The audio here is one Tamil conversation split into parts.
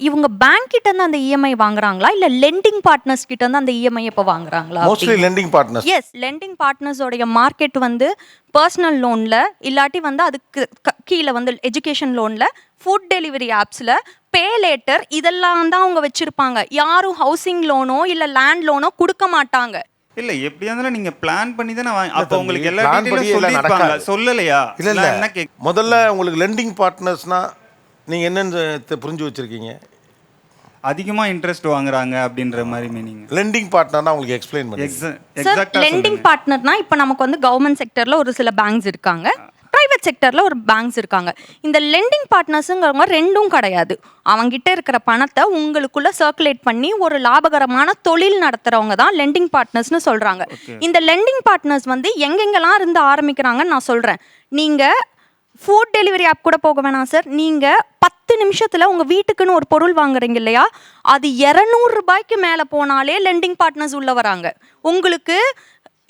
இவங்க பேங்க் கிட்ட இருந்து அந்த இஎம்ஐ வாங்குறாங்களா இல்ல லெண்டிங் பார்ட்னர்ஸ் கிட்ட இருந்து அந்த இஎம்ஐ இப்ப வாங்குறாங்களா? Mostly lending partners. Yes, lending பார்ட்னர்ஸோடைய மார்க்கெட் வந்து பர்சனல் லோன்ல இல்லாட்டி வந்து அதுக்கு கீழே வந்து எஜுகேஷன் லோன்ல, ஃபுட் டெலிவரி ஆப்ஸ்ல, பே லேட்டர் இதெல்லாம் தான் அவங்க வச்சிருப்பாங்க. யாரும் ஹவுசிங் லோனோ இல்ல லேண்ட் லோனோ கொடுக்க மாட்டாங்க. இல்ல எப்படியா இருந்தாலும் நீங்க பிளான் பண்ணி தானே அப்ப தம்பி, உங்களுக்கு எல்லா plan படி டீடைலும் எல்லாம் சொல்லிருப்பாங்க. நடக்காது. சொல்லலையா? இல்ல இல்ல நான் என்ன முதல்ல உங்களுக்கு லெண்டிங் பார்ட்னர்ஸ்னா நீங்க என்னன்னு புரிஞ்சு வச்சிருக்கீங்க? அதிகமா இன்ட்ரெஸ்ட் வாங்குறாங்க அப்படின்ற மாதிரி மீனிங். லெண்டிங் பார்ட்னர்னா உங்களுக்கு எக்ஸ்பிளைன் பண்ணுங்க. சார், எக்ஸாக்ட்டா லெண்டிங் பார்ட்னர்னா இப்போ நமக்கு வந்து கவர்மெண்ட் செக்டர்ல ஒரு சில பேங்க்ஸ் இருக்காங்க, பிரைவேட் செக்டர்ல ஒரு பேங்க்ஸ் இருக்காங்க. இந்த லெண்டிங் பார்ட்னர்ஸுங்கிறவங்க ரெண்டும் கிடையாது. அவங்ககிட்ட இருக்கிற பணத்தை உங்களுக்குள்ள சர்க்குலேட் பண்ணி ஒரு லாபகரமான தொழில் நடத்துறவங்க தான் லெண்டிங் பார்ட்னர்ஸ்னு சொல்றாங்க. இந்த லெண்டிங் பார்ட்னர்ஸ் வந்து எங்கெங்கெல்லாம் இருந்து ஆரம்பிக்கிறாங்கன்னு நான் சொல்றேன். நீங்க ஃபுட் டெலிவரி ஆப் கூட போக வேணாம் சார். நீங்கள் 10 நிமிஷத்தில் உங்கள் வீட்டுக்குன்னு ஒரு பொருள் வாங்குறீங்க இல்லையா, அது 200 ரூபாய்க்கு மேலே போனாலே லெண்டிங் பார்ட்னர்ஸ் உள்ள வராங்க. உங்களுக்கு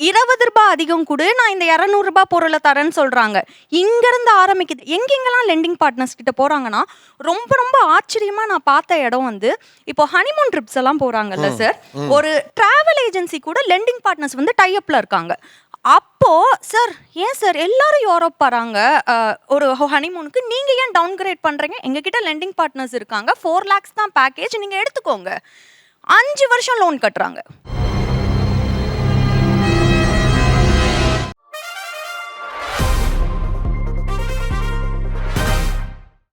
20 ரூபாய் அதிகம் கொடு, நான் இந்த 200 ரூபாய் பொருளை தரேன்னு சொல்கிறாங்க. இங்கேருந்து ஆரம்பிக்குது. எங்கெங்கெல்லாம் லெண்டிங் பார்ட்னர்ஸ் கிட்ட போகிறாங்கன்னா, ரொம்ப ரொம்ப ஆச்சரியமாக நான் பார்த்த இடம் வந்து, இப்போ ஹனிமூன் ட்ரிப்ஸ் எல்லாம் போகிறாங்கல்ல சார், ஒரு ட்ராவல் ஏஜென்சி கூட லெண்டிங் பார்ட்னர்ஸ் வந்து டைஅப்பில் இருக்காங்க. அப்போ சார், ஏன் சார் எல்லாரும் யூரோப் வராங்க ஒரு ஹனிமூனுக்கு, நீங்க ஏன் டவுன் கிரேட் பண்றீங்க? எங்ககிட்ட லெண்டிங் பார்ட்னர்ஸ் இருக்காங்க, 4 lakhs தான் பேக்கேஜ், நீங்க எடுத்துக்கோங்க. 5 வருஷம் லோன் கட்டுறாங்க.